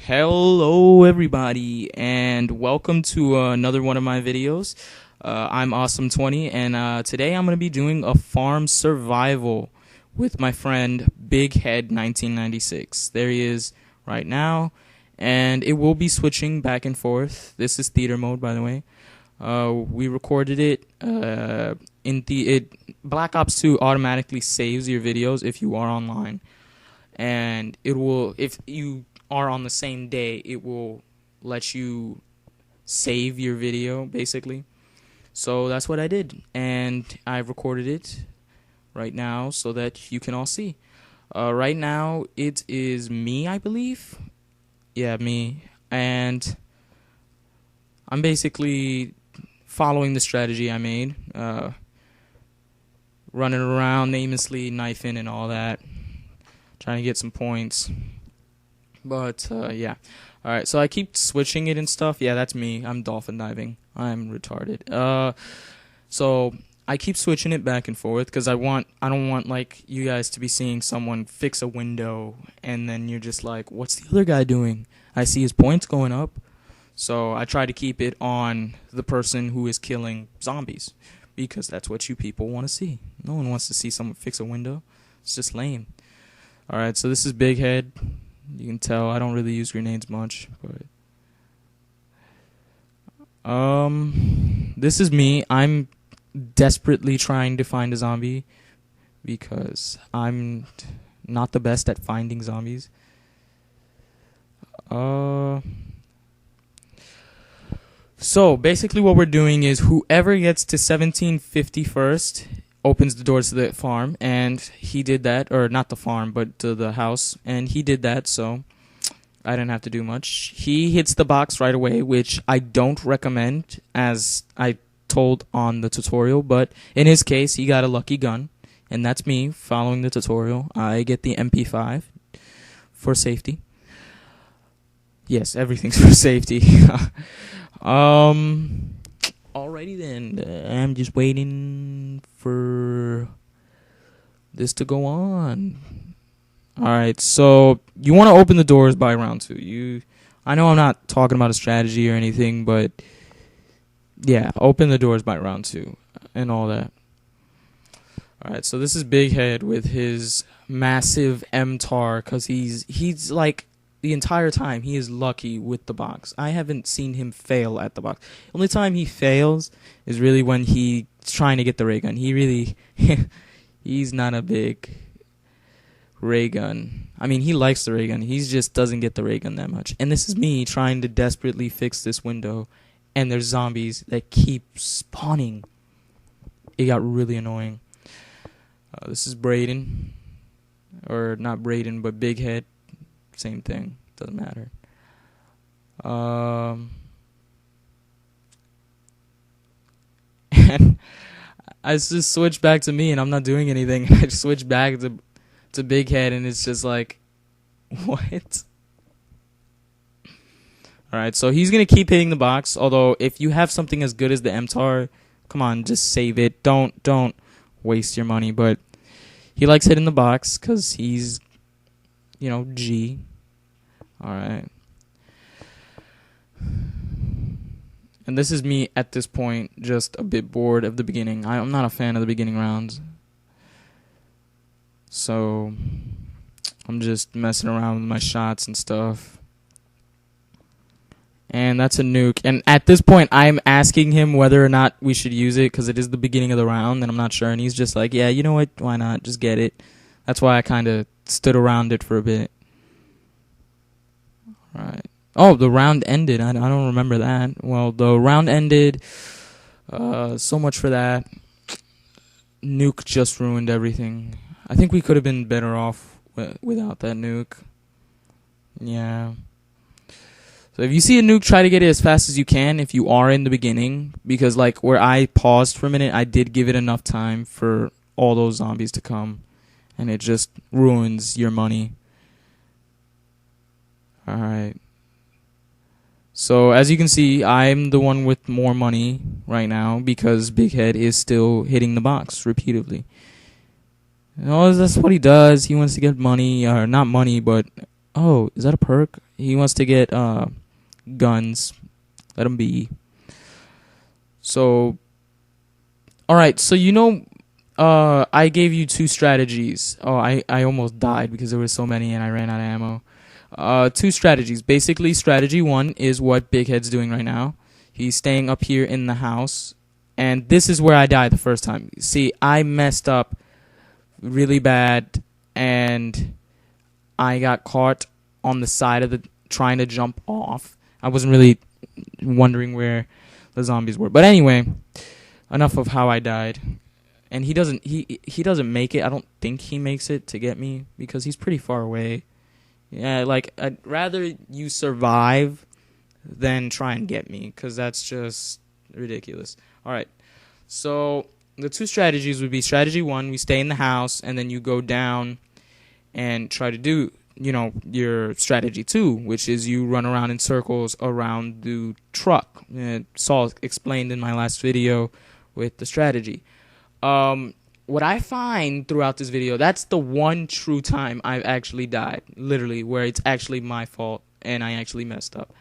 Hello everybody, and welcome to another one of my videos. I'm Awesome20, and today I'm going to be doing a farm survival with my friend Bighead1996. There he is right now, and it will be switching back and forth. This is theater mode, by the way. We recorded it Black Ops 2 automatically saves your videos if you are online, and it will, if you are on the same day, it will let you save your video, basically. So that's what I did, and I recorded it right now so that you can all see. Right now it is me, I believe. Yeah, me. And I'm basically following the strategy I made, running around aimlessly, knifing and all that, trying to get some points. But, yeah. Alright, so I keep switching it and stuff. Yeah, that's me. I'm dolphin diving. I'm retarded. So I keep switching it back and forth because I don't want, like, you guys to be seeing someone fix a window and then you're just like, what's the other guy doing? I see his points going up. So I try to keep it on the person who is killing zombies because that's what you people want to see. No one wants to see someone fix a window. It's just lame. Alright, so this is Bighead. You can tell I don't really use grenades much, but this is me. I'm desperately trying to find a zombie because I'm not the best at finding zombies. So basically what we're doing is whoever gets to 1750 first opens the doors to the farm, and he did that, or not the farm, but to the house, and he did that, so I didn't have to do much. He hits the box right away, which I don't recommend, as I told on the tutorial, but in his case, he got a lucky gun, and that's me following the tutorial. I get the MP5 for safety. Yes, everything's for safety. Alrighty then, I'm just waiting for this to go on. Alright, so you want to open the doors by round 2. I know I'm not talking about a strategy or anything, but yeah, open the doors by round 2 and all that. Alright, so this is Bighead with his massive MTAR, because he's like, the entire time he is lucky with the box. I haven't seen him fail at the box. The only time he fails is really when he's trying to get the ray gun. He really, he's not a big ray gun. I mean, he likes the ray gun. He just doesn't get the ray gun that much. And this is me trying to desperately fix this window, and there's zombies that keep spawning. It got really annoying. This is Braden. Or not Braden, but Bighead. Same thing, doesn't matter. And I just switched back to me, and I'm not doing anything. I just switched back to Bighead, and it's just like, what? Alright, so he's gonna keep hitting the box. Although, if you have something as good as the MTAR, come on, just save it. Don't waste your money. But he likes hitting the box because he's, you know, G. Alright. And this is me at this point, just a bit bored of the beginning. I'm not a fan of the beginning rounds. So, I'm just messing around with my shots and stuff. And that's a nuke. And at this point, I'm asking him whether or not we should use it, because it is the beginning of the round, and I'm not sure. And he's just like, yeah, you know what, why not? Just get it. That's why I kind of stood around it for a bit. Right. Oh, the round ended. I don't remember that. Well, the round ended. So much for that. Nuke just ruined everything. I think we could have been better off without that nuke. Yeah. So if you see a nuke, try to get it as fast as you can if you are in the beginning. Because, like, where I paused for a minute, I did give it enough time for all those zombies to come. And it just ruins your money. Alright. So, as you can see, I'm the one with more money right now because Bighead is still hitting the box repeatedly. No, that's what he does. He wants to get money, or not money, but oh, is that a perk? He wants to get guns. Let him be. So, all right. So I gave you 2 strategies. Oh, I almost died because there were so many and I ran out of ammo. 2 strategies. Basically, strategy 1 is what Bighead's doing right now. He's staying up here in the house, and this is where I died the first time. See, I messed up really bad, and I got caught on the side of the trying to jump off. I wasn't really wondering where the zombies were, but anyway, enough of how I died. And he doesn't make it. I don't think he makes it to get me because he's pretty far away. Yeah, like I'd rather you survive than try and get me because that's just ridiculous. All right, so the 2 strategies would be strategy 1, we stay in the house, and then you go down and try to do, your strategy 2, which is you run around in circles around the truck. It's all explained in my last video with the strategy. What I find throughout this video, that's the one true time I've actually died, literally, where it's actually my fault and I actually messed up.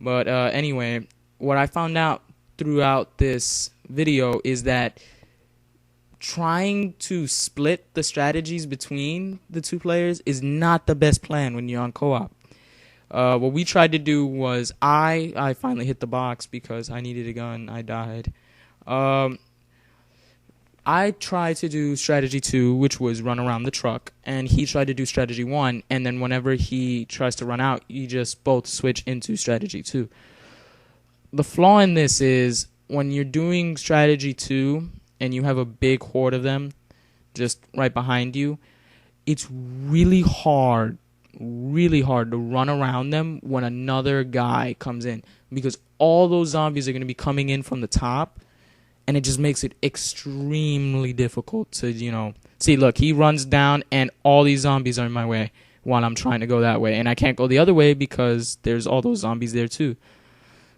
But anyway, what I found out throughout this video is that trying to split the strategies between the 2 players is not the best plan when you're on co-op. What we tried to do was I finally hit the box because I needed a gun. I died. I tried to do strategy 2, which was run around the truck, and he tried to do strategy 1, and then whenever he tries to run out, you just both switch into strategy 2. The flaw in this is when you're doing strategy 2 and you have a big horde of them just right behind you, it's really hard to run around them when another guy comes in because all those zombies are going to be coming in from the top. And it just makes it extremely difficult to, see, look, he runs down and all these zombies are in my way while I'm trying to go that way. And I can't go the other way because there's all those zombies there too.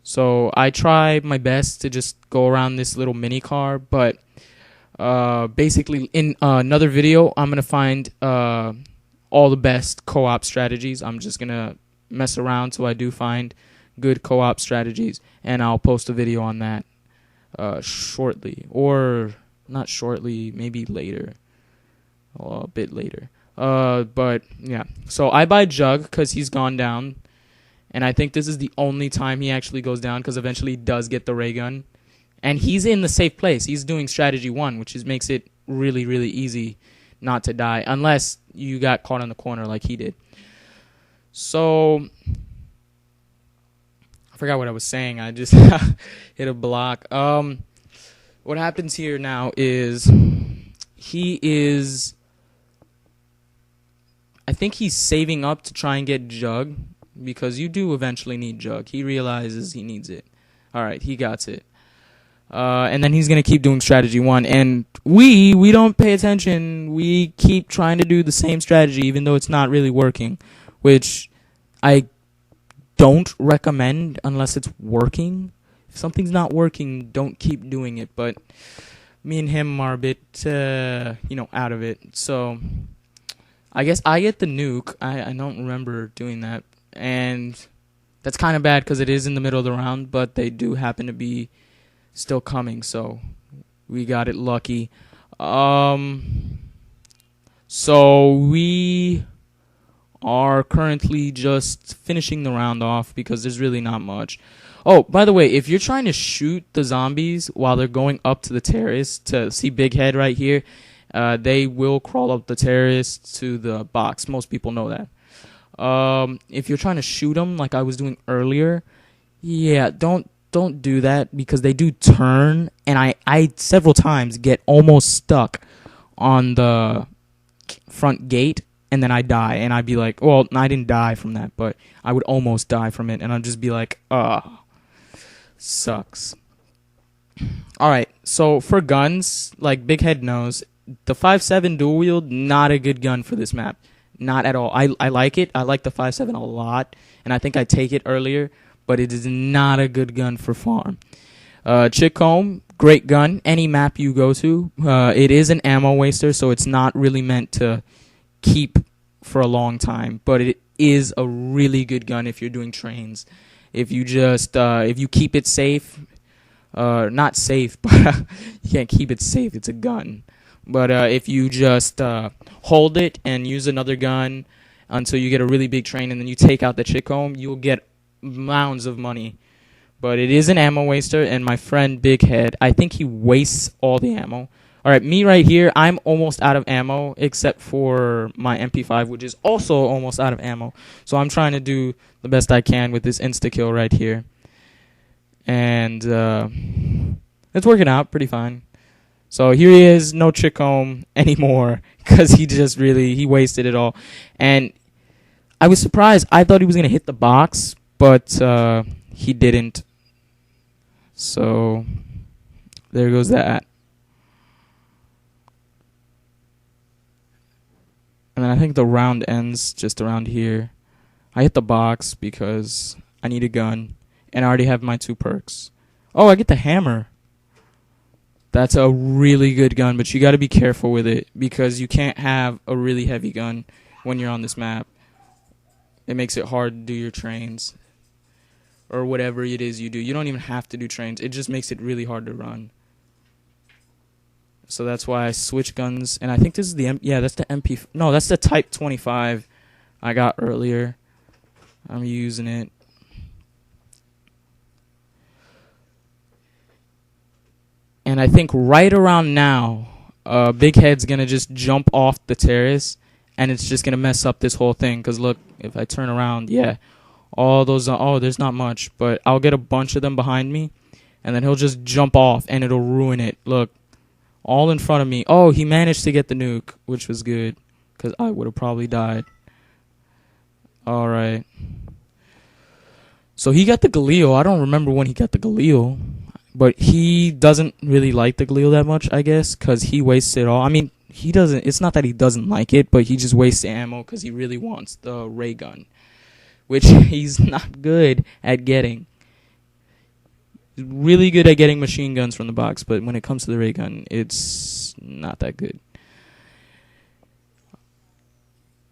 So I try my best to just go around this little mini car. But basically in another video, I'm going to find all the best co-op strategies. I'm just going to mess around till I do find good co-op strategies. And I'll post a video on that. Shortly, or not shortly, maybe later, a bit later. But yeah, so I buy Jug because he's gone down, and I think this is the only time he actually goes down because eventually he does get the ray gun, and he's in the safe place. He's doing strategy 1, which makes it really, really easy not to die unless you got caught in the corner like he did. So I forgot what I was saying. I just hit a block. What happens here now is I think he's saving up to try and get Jug because you do eventually need Jug. He realizes he needs it. All right, he got it. And then he's going to keep doing strategy 1. And we don't pay attention. We keep trying to do the same strategy even though it's not really working, which I don't recommend unless it's working. If something's not working, don't keep doing it. But me and him are a bit, out of it. So I guess I get the nuke. I don't remember doing that. And that's kind of bad because it is in the middle of the round. But they do happen to be still coming. So we got it lucky. So we are currently just finishing the round off because there's really not much. Oh, by the way, if you're trying to shoot the zombies while they're going up to the terrace, to see Bighead right here, they will crawl up the terrace to the box. Most people know that. If you're trying to shoot them like I was doing earlier, yeah, don't do that because they do turn, and I several times get almost stuck on the front gate. And then I die, and I'd be like, well, I didn't die from that, but I would almost die from it, and I'd just be like, sucks. Alright, so for guns, like Bighead knows, the 5.7 dual wield, not a good gun for this map. Not at all. I like it. I like the 5.7 a lot, and I think I take it earlier, but it is not a good gun for farm. Chick Home, Great gun. Any map you go to, it is an ammo waster, so it's not really meant to keep for a long time. But it is a really good gun if you're doing trains. If you just if you keep it safe, not safe, but you can't keep it safe. It's a gun. But if you just hold it and use another gun until you get a really big train, and then you take out the chick home, you'll get mounds of money. But it is an ammo waster, and my friend Bighead, I think he wastes all the ammo. Alright, me right here, I'm almost out of ammo, except for my MP5, which is also almost out of ammo. So I'm trying to do the best I can with this insta-kill right here. And it's working out pretty fine. So here he is, no chick home anymore, because he wasted it all. And I was surprised. I thought he was going to hit the box, but he didn't. So there goes that. And then I think the round ends just around here. I hit the box because I need a gun, and I already have my 2 perks. Oh, I get the hammer. That's a really good gun, but you got to be careful with it because you can't have a really heavy gun when you're on this map. It makes it hard to do your trains or whatever it is you do. You don't even have to do trains. It just makes it really hard to run. So that's why I switch guns. And I think this is the that's the MP. No, that's the Type 25 I got earlier. I'm using it. And I think right around now, Bighead's going to just jump off the terrace, and it's just going to mess up this whole thing. Because look, if I turn around, yeah, all those, there's not much. But I'll get a bunch of them behind me, and then he'll just jump off, and it'll ruin it. Look, all in front of me. Oh, he managed to get the nuke, which was good, because I would have probably died. All right. So he got the Galil. I don't remember when he got the Galil. But he doesn't really like the Galil that much, I guess, because he wastes it all. I mean, he doesn't. It's not that he doesn't like it, but he just wastes the ammo because he really wants the ray gun, which he's not good at getting. He's really good at getting machine guns from the box, but when it comes to the ray gun, it's not that good.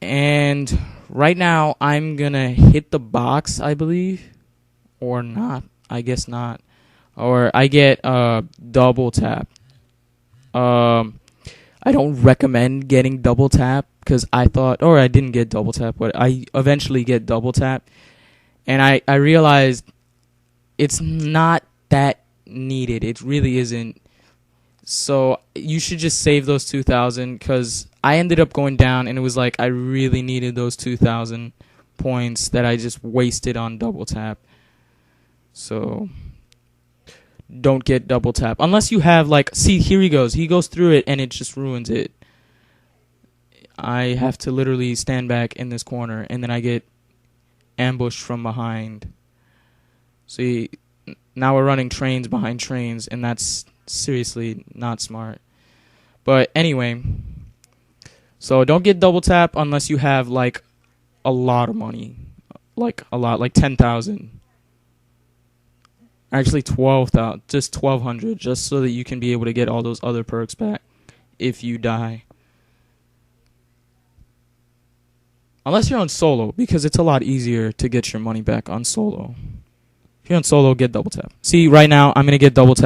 And right now, I'm going to hit the box, I believe, or not. I guess not. Or I get double tap. I don't recommend getting double tap because I thought, or I didn't get double tap, but I eventually get double tap. And I realized it's not that needed. It really isn't. So you should just save those 2,000 because I ended up going down and it was like I really needed those 2,000 points that I just wasted on double tap. So don't get double tap unless you have see, here he goes through it and it just ruins it. I have to literally stand back in this corner and then I get ambushed from behind. See, now we're running trains behind trains and that's seriously not smart. But anyway, so don't get double tap unless you have a lot of money, like 10,000. Actually 12,000, just 1,200, just so that you can be able to get all those other perks back if you die. Unless you're on solo, because it's a lot easier to get your money back on solo. If you're on solo, get double tap. See, right now, I'm going to get double tap.